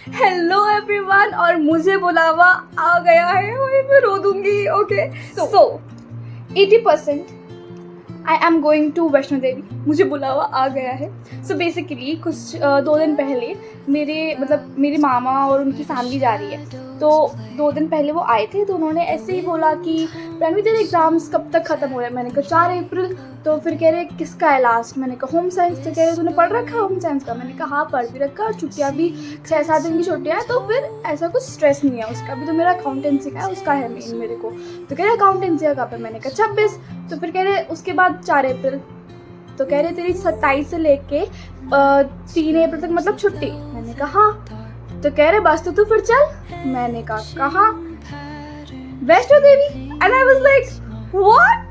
Hello everyone, और मुझे बुलावा आ गया है और मैं रो दूंगी। Okay so 80% I am going to Vaishno Devi. मुझे बुलावा आ गया है। सो बेसिकली कुछ 2 दिन पहले मेरे मामा और उनकी फैमिली जा रही है। तो 2 दिन पहले वो आए थे, तो उन्होंने ऐसे ही बोला कि प्रणवी तेरे एग्ज़ाम्स कब तक ख़त्म हो रहे हैं। मैंने कहा 4 अप्रैल। तो फिर कह रहे किसका है लास्ट। मैंने कहा होम साइंस। तो कह रहे तूने पढ़ रखा है होम साइंस का। मैंने कहा हाँ पढ़ भी रखा, और छुट्टियाँ भी 6-7 दिन की छुट्टियाँ हैं, तो फिर ऐसा कुछ स्ट्रेस नहीं है उसका भी। तो मेरा अकाउंटेंसी का है, उसका है मेन मेरे को। तो कह रहे अकाउंटेंसी का कब है। मैंने कहा 26। तो फिर कह रहे उसके बाद 4 अप्रैल। तो कह रहे तेरी 27 से लेके 3 अप्रैल तक मतलब छुट्टी। मैंने कहा हाँ। तो कह रहे बस तो तू फिर चल। मैंने कहा Vaishno Devi. And I was like what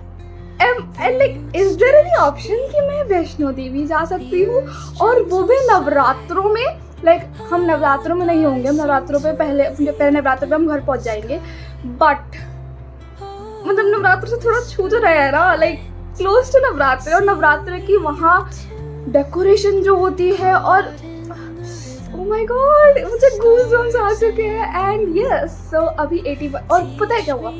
and like is there any option कि मैं वैष्णो देवी जा सकती हूँ, और वो भी नवरात्रों में। लाइक हम नवरात्रों में नहीं होंगे, हम नवरात्रों पे पहले नवरात्र पे हम घर पहुँच जाएंगे। बट मतलब नवरात्र से थोड़ा छू तो रहा है ना, लाइक क्लोज टू नवरात्र। और नवरात्र की वहाँ डेकोरेशन जो होती है, और ओह माय गॉड मुझे गूज़बम्स आ चुके हैं। एंड यस सो अभी 81। और पता है क्या हुआ,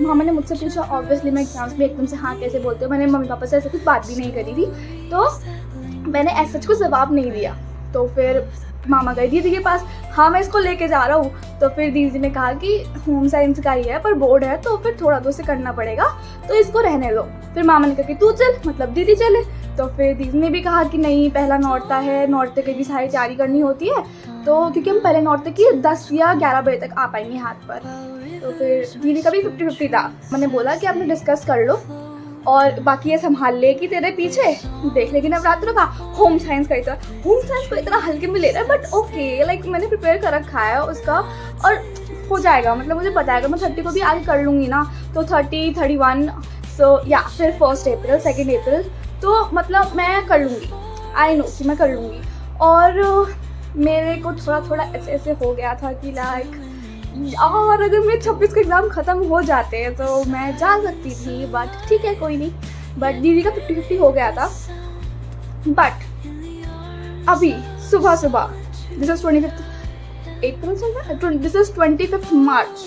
मामा ने मुझसे पूछा। ऑब्वियसली मैं एग्जाम्स में एकदम से हाँ कैसे बोलते हो। मैंने मम्मी पापा से ऐसे कुछ बात भी नहीं करी थी, तो मैंने ऐसा कुछ जवाब नहीं दिया। तो फिर मामा गए दीदी के पास, हाँ मैं इसको लेके जा रहा हूँ। तो फिर दीदी ने कहा कि होम साइंस का ही है पर बोर्ड है, तो फिर थोड़ा तो उसे करना पड़ेगा, तो इसको रहने दो। फिर मामा ने कहा कि तू चल, मतलब दीदी चले। तो फिर दीदी ने भी कहा कि नहीं पहला नौरता है, नौरते की भी सारी तैयारी करनी होती है, तो क्योंकि हम पहले नौरते की 10 या 11 बजे तक आ पाएंगे हाथ पर। तो फिर दीदी का भी 50-50 था। मैंने बोला कि आपने डिस्कस कर लो और बाकी ये संभाल ले कि तेरे पीछे देख लेगी नवरात्र का। होम साइंस का होम साइंस को इतना हल्के में ले रहा है, बट ओके लाइक मैंने प्रिपेयर कर रखा है उसका, और हो जाएगा। मतलब मुझे पता है मैं 30 को भी आगे कर लूँगी ना, तो 30, 31। सो या फिर 1 अप्रैल 2 अप्रैल, तो मतलब मैं कर लूँगी। आई नो कि मैं कर लूँगी। और मेरे को थोड़ा थोड़ा ऐसे हो गया था कि लाइक और अगर मेरे 26 के एग्ज़ाम ख़त्म हो जाते हैं तो मैं जा सकती थी, बट ठीक है कोई नहीं। बट दीदी का 50-50 हो गया था। बट अभी सुबह this is 25 April, this is 25 मार्च।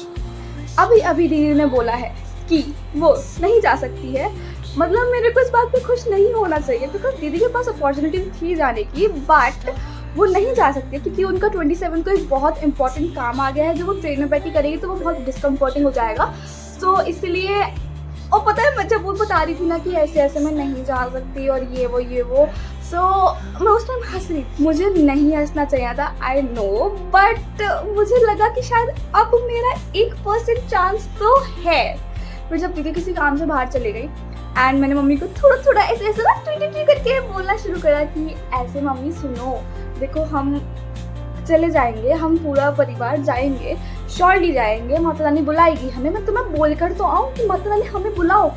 अभी दीदी ने बोला है कि वो नहीं जा सकती है। मतलब मेरे को इस बात पे खुश नहीं होना चाहिए, बिकॉज दीदी के पास अपॉर्चुनिटी थी जाने की, बट वो नहीं जा सकती क्योंकि उनका 27 को एक बहुत इंपॉर्टेंट काम आ गया है, जो वो ट्रेन में बैठी करेगी तो वो बहुत डिस्कम्फर्टिंग हो जाएगा। सो इसलिए, और पता है मैं जब वो बता रही थी ना कि ऐसे ऐसे मैं नहीं जा सकती और ये वो सो मैं उस टाइम हंस रही। मुझे नहीं हंसना चाहिए था, आई नो, बट मुझे लगा कि शायद अब मेरा 1% चांस तो है। फिर जब दीदी किसी काम से बाहर चली गई एंड मैंने मम्मी को थोड़ा ऐसे ना ट्वीट करके बोलना शुरू करा कि ऐसे मम्मी सुनो, देखो हम चले जाएंगे, हम पूरा परिवार जाएंगे, श्योरली जाएंगे, माता रानी बुलाएगी हमें। मैं तुम्हें बोलकर तो आऊँ कि माता रानी हमें बुलाओ,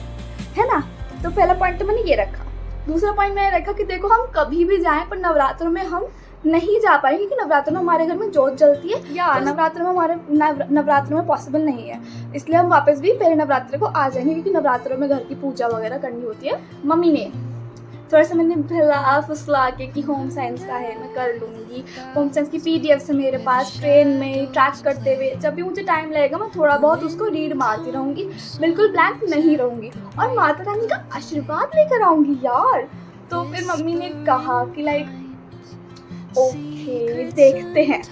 है ना। तो पहला पॉइंट तो मैंने ये रखा। दूसरा पॉइंट मैंने रखा कि देखो हम कभी भी जाएं पर नवरात्रों में हम नहीं जा पाएंगे, क्योंकि नवरात्र में हमारे घर में जोत जलती है, या नवरात्र में हमारे नवरात्र में पॉसिबल नहीं है। इसलिए हम वापस भी पहले नवरात्र को आ जाएंगे, क्योंकि नवरात्रों में घर की पूजा वगैरह करनी होती है। मम्मी ने थोड़ा सा मैंने भला फुसला के कि होम साइंस का है मैं कर लूँगी, होम साइंस की PDF से मेरे पास ट्रेन में ट्रैक करते हुए जब भी मुझे टाइम लगेगा मैं थोड़ा बहुत उसको रीड मारती रहूँगी, बिल्कुल ब्लैंक नहीं रहूँगी, और माता रानी का आशीर्वाद लेकर आऊँगी यार। तो फिर मम्मी ने कहा कि लाइक ओके देखते हैं।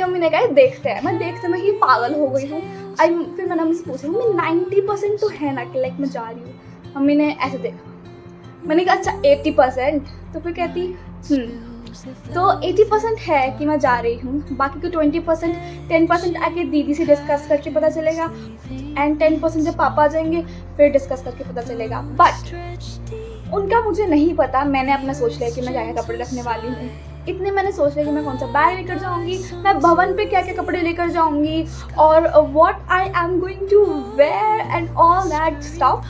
मम्मी ने कहा देखते हैं। मैं देखते में ही पागल हो गई हूँ। फिर मैंने मम्मी से पूछा मम्मी 90% तो है ना कि लाइक मैं जा रही हूँ। मम्मी ने ऐसे देखा, मैंने कहा अच्छा 80%। तो फिर कहती तो 80% है कि मैं जा रही हूँ, बाकी को 20% 10% आके दीदी से डिस्कस करके पता चलेगा, एंड 10% जब पापा आ जाएंगे फिर डिस्कस करके पता चलेगा। बट उनका मुझे नहीं पता। मैंने अपना सोच लिया कि मैं क्या क्या कपड़े रखने वाली हूँ। इतने मैंने सोच लिया कि मैं कौन सा बैग लेकर जाऊँगी, मैं भवन पे क्या क्या कपड़े लेकर जाऊँगी, और what I am going to wear and all that stuff.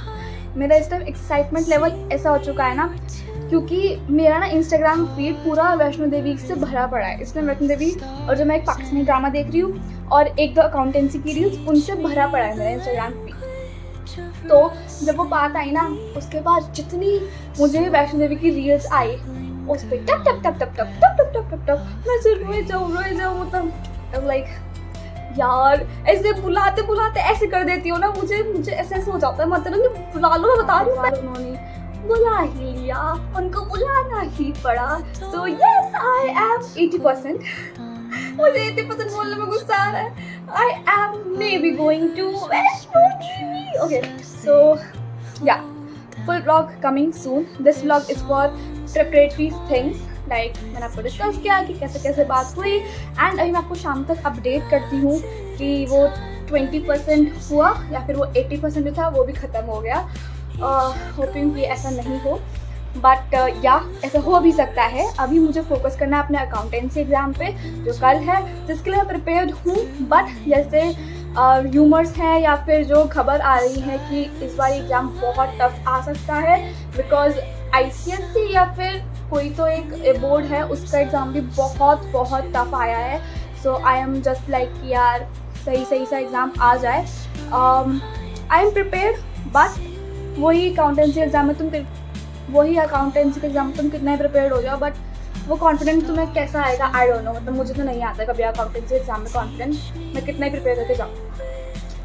मेरा इस टाइम एक्साइटमेंट लेवल ऐसा हो चुका है ना, क्योंकि मेरा ना इंस्टाग्राम फीड पूरा वैष्णो देवी से भरा पड़ा है। इसमें वैष्णो देवी और जो मैं एक पाकिस्तानी ड्रामा देख रही हूँ और 1-2 अकाउंटेंसी की रील्स, उनसे भरा पड़ा है मेरा इंस्टाग्राम फीड। तो जब वो बात आई ना, उसके बाद जितनी मुझे वैष्णो देवी की रील्स आई उस पे टप टप टप टप टप टप टप टप टप टप मैं सिर्फ रोए जाऊँ मतलब लाइक यार ऐसे बुलाते बुलाते ऐसे कर देती हो ना, मुझे ऐसे हो जाता है, मतलब बुला लो, मैं बता रही हूँ, उन्होंने बुला ही लिया, उनको बुलाना ही पड़ा। So yes I am 80%। मुझे 80% बोलने में गुस्सा आ रहा है। I am maybe going to Vaishno Devi. Okay so yeah full vlog coming soon. This vlog is for preparatory things, like मैंने आपको डिस्कस किया कि कैसे कैसे बात हुई, एंड अभी मैं आपको शाम तक अपडेट करती हूँ कि वो 20% हुआ या फिर वो 80% जो था वो भी ख़त्म हो गया। होपिंग कि ऐसा नहीं हो, बट या ऐसा हो भी सकता है। अभी मुझे फोकस करना है अपने अकाउंटेंसी एग्ज़ाम पे जो कल है, जिसके लिए मैं प्रिपेयर्ड हूँ। बट जैसे र्यूमर्स हैं या फिर जो खबर आ रही है कि इस बार एग्ज़ाम बहुत टफ आ सकता है, बिकॉज ICSE या फिर कोई तो एक बोर्ड है उसका एग्ज़ाम भी बहुत बहुत टफ आया है। सो आई एम जस्ट लाइक कि यार सही सा एग्ज़ाम आ जाए। आई एम प्रिपेयर्ड, बट वही अकाउंटेंसी के एग्ज़ाम में तुम कितना ही प्रिपेयर्ड हो जाओ, बट वो कॉन्फिडेंस तुम्हें कैसा आएगा आई डोंट नो। मतलब मुझे तो नहीं आता कभी अकाउंटेंसी एग्ज़ाम में कॉन्फिडेंस, मैं कितना ही प्रिपेयर करके जाऊँ।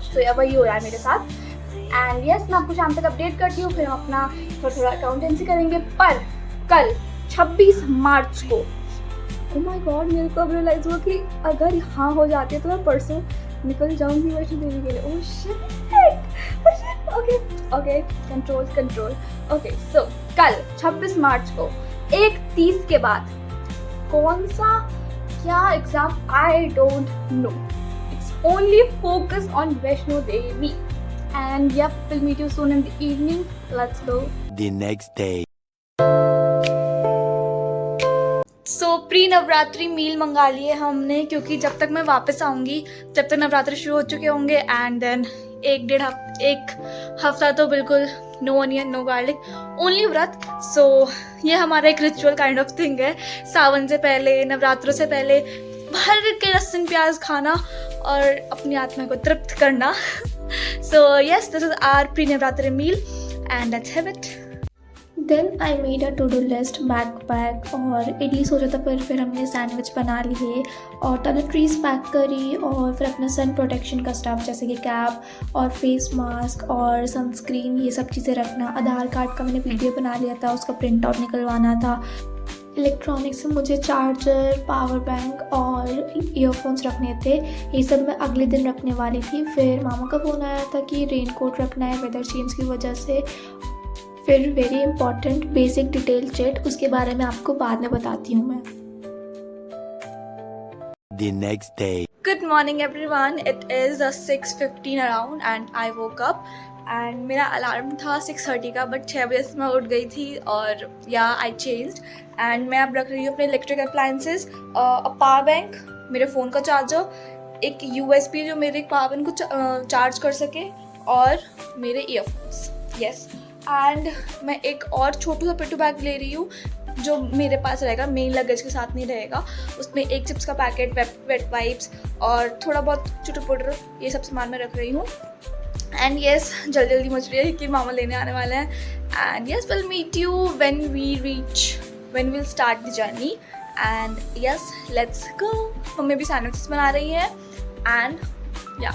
सो या वही हो रहा है मेरे साथ। एंड यस मैं आपको शाम तक अपडेट करती हूँ, फिर हम अपना थोड़ा अकाउंटेंसी करेंगे। पर कल 26 मार्च को ओह माय गॉड मेरे को अब रियलाइज हुआ कि अगर यहाँ हो जाती है तो मैं परसों निकल जाऊंगी वैष्णो देवी के लिए। Oh shit okay control. Okay so कल 26 मार्च को 1:30 के बाद कौन सा क्या exam I don't know, it's only focus on Vaishno Devi. And yep, we'll meet you soon in the evening. Let's go. The next day. So pre Navratri meal मंगा लिए हमने, क्योंकि जब तक मैं वापस आऊँगी जब तक नवरात्रि शुरू हो चुके होंगे, एंड देन एक हफ्ता तो बिल्कुल no onion no garlic only व्रत। सो ये हमारा एक रिचुअल काइंड ऑफ थिंग है, सावन से पहले नवरात्रों से पहले भर के लहसुन प्याज खाना और अपनी आत्मा को तृप्त करना। So yes this is our pre Navratri meal and let's have it. Then I made a to do list, backpack और इडली सोचा था, फिर हमने सैंडविच बना लिए और टॉयलेटरीज पैक करी, और फिर अपना सन प्रोटेक्शन का स्टफ जैसे कि कैप और फेस मास्क और सनस्क्रीन ये सब चीज़ें रखना। आधार कार्ड का मैंने PDF बना लिया था, उसका प्रिंट आउट निकलवाना था। इलेक्ट्रॉनिक्स में मुझे चार्जर, पावर बैंक और ईयरफोन्स रखने थे, ये सब मैं अगले दिन रखने वाली थी। फिर मामा का फ़ोन आया था कि रेनकोट रखना है वेदर चेंज की वजह से। फिर वेरी इंपॉर्टेंट बेसिक डिटेल चेट, उसके बारे में आपको बाद में बताती हूँ मैं। The next day. Good morning everyone, it is 6:15 around and I woke up and मेरा अलार्म था 6:30 का, बट 6 बजे से मैं उठ गई थी और या आई चेंज्ड। एंड मैं अब रख रही हूँ अपने इलेक्ट्रिक अप्लायंसेस, पावर बैंक, मेरे फ़ोन का चार्जर, एक USB जो मेरे पावर बैंक को चार्ज कर सके, और मेरे ईयरफोन्स। यस एंड मैं एक और छोटू सा पिट्टू बैग ले रही हूँ जो मेरे पास रहेगा, मेन लगेज के साथ नहीं रहेगा। उसमें एक चिप्स का पैकेट, वेट वाइप्स और थोड़ा बहुत चुटू पुटर, ये सब सामान मैं रख रही हूँ। एंड यस जल्दी मच रही है कि मामा लेने आने वाले हैं। And yes will meet you when will start the journey. And yes let's go. Mummy भी सैंडविचेस बना रही है एंड या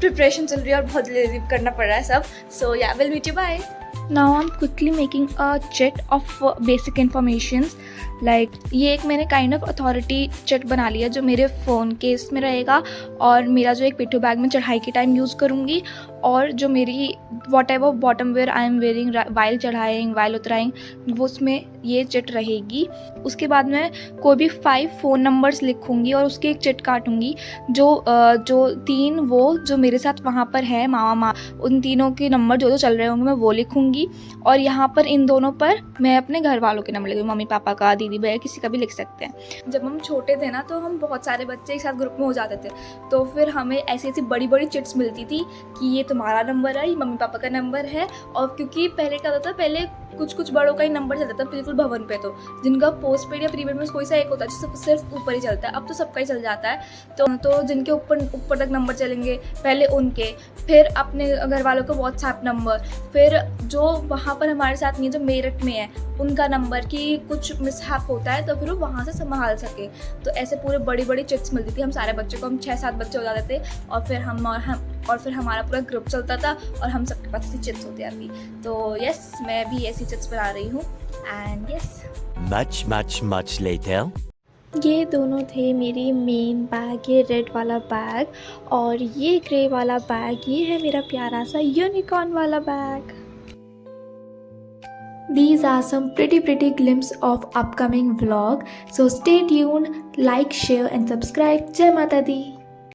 प्रिपरेशन चल रही है और बहुत जल्दी करना पड़ रहा है सब। So yeah will meet you, bye. Now I'm quickly making a chit of basic informations, like ये एक मैंने काइंड ऑफ अथॉरिटी चिट बना लिया जो मेरे फ़ोन केस में रहेगा, और मेरा जो एक पिट्ठू बैग में चढ़ाई के टाइम यूज़ करूँगी, और जो मेरी whatever bottom wear I am wearing while चढ़ाएंग वाइल उतराएंग वो उसमें ये चिट रहेगी। उसके बाद मैं कोई भी 5 फ़ोन नंबर्स लिखूँगी और उसकी एक चिट काटूँगी, जो 3 वो जो मेरे साथ वहाँ पर है मामा, उन तीनों के नंबर जो चल रहे होंगे मैं वो लिखूँगी, और यहाँ पर इन दोनों पर मैं अपने घर वालों के नंबर लिखूँगी, मम्मी पापा का, दीदी भैया, किसी का भी लिख सकते हैं। जब हम छोटे थे ना तो हम बहुत सारे बच्चे एक साथ ग्रुप में हो जाते थे, तो फिर हमें ऐसी बड़ी बड़ी चिट्स मिलती थी कि ये तुम्हारा नंबर है, ये मम्मी पापा का नंबर है। और क्योंकि पहले क्या होता था, पहले कुछ बड़ों का ही नंबर चलता था बिल्कुल भवन पे, तो जिनका पोस्ट पेड या प्रीपेड में कोई सा एक होता है जिससे सिर्फ ऊपर ही चलता है। अब तो सबका ही चल जाता है। तो जिनके ऊपर तक नंबर चलेंगे पहले उनके, फिर अपने घर वालों का व्हाट्सएप नंबर, फिर जो वहाँ पर हमारे साथ नहीं है, जो मेरठ में है, उनका नंबर कि कुछ मिसहैप होता है तो फिर वो वहाँ से संभाल सके। तो ऐसे पूरे बड़ी चिट्स मिलती थी हम सारे बच्चों को। हम 6-7 बच्चे हो जाते थे और फिर हमारा पूरा ग्रुप चलता था और हम सबके पास ऐसी चिट्स होती थी। तो यस, मैं भी ऐसी चिट्स बना रही हूँ। And yes, Much later. ये दोनों थे मेरी मेन बैग, ये रेड वाला बैग और ये ग्रे वाला बैग, ये है मेरा प्यारा सा यूनिकॉर्न वाला bag. These are some pretty glimpse of upcoming vlog. So stay tuned, like, share and subscribe. Jai Mata Di.